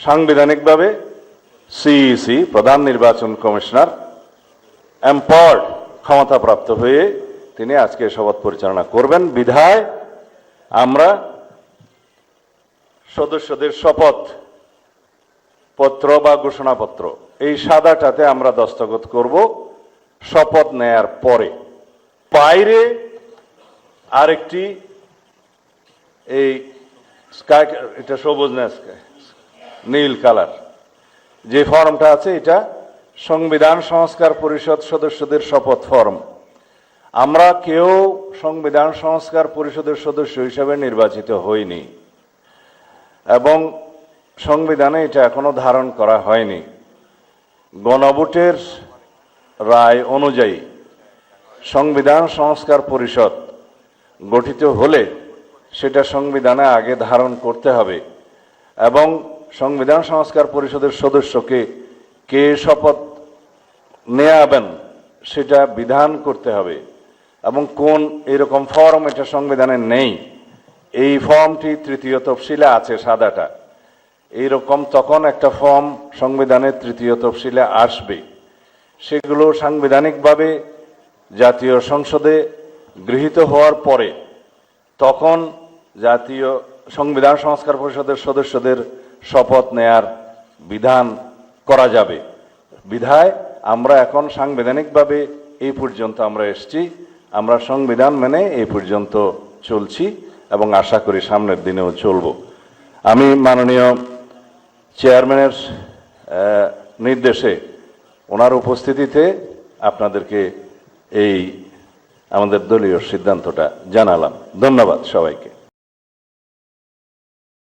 সাংবিধানিকভাবে CEC প্রধান নির্বাচন commissioner empowered ক্ষমতাপ্রাপ্ত হয়ে তিনি আজকে শপথ পরিচালনা করবেন বিধায় আমরা সদস্যদের শপথ পত্র বা ঘোষণাপত্র এই সাদাটাতে আমরা দস্তখত করব শপথ নেয়ার পরে। বাইরে আরেকটি এই স্কাই, এটা সবুজ না নীল কালার যে ফর্মটা আছে, এটা সংবিধান সংস্কার পরিষদ সদস্যদের শপথ ফর্ম। আমরা কেউ সংবিধান সংস্কার পরিষদের সদস্য হিসেবে নির্বাচিত হইনি এবং সংবিধানে এটা এখনো ধারণ করা হয়নি। গণভোটের রায় অনুযায়ী সংবিধান সংস্কার পরিষদ গঠিত হলে সেটা সংবিধানে আগে ধারণ করতে হবে এবং সংবিধান সংস্কার পরিষদের সদস্যকে কে শপথ নেয়াবেন সেটা বিধান করতে হবে এবং কোন এরকম ফর্ম এটা সংবিধানে নেই। এই ফর্মটি তৃতীয় তফসিলে আছে সাদাটা, এইরকম তখন একটা ফর্ম সংবিধানের তৃতীয় তফসিলে আসবে। সেগুলো সাংবিধানিকভাবে জাতীয় সংসদে গৃহীত হওয়ার পরে তখন জাতীয় সংবিধান সংস্কার পরিষদের সদস্যদের শপথ নেয়ার বিধান করা যাবে। বিধায় আমরা এখন সাংবিধানিকভাবে এই পর্যন্ত আমরা এসেছি, আমরা সংবিধান মেনে এই পর্যন্ত চলছি এবং আশা করি সামনের দিনেও চলব। আমি মাননীয় চেয়ারম্যানের নির্দেশে ওনার উপস্থিতিতে আপনাদেরকে এই আমাদের দলীয় সিদ্ধান্তটা জানালাম। ধন্যবাদ সবাইকে।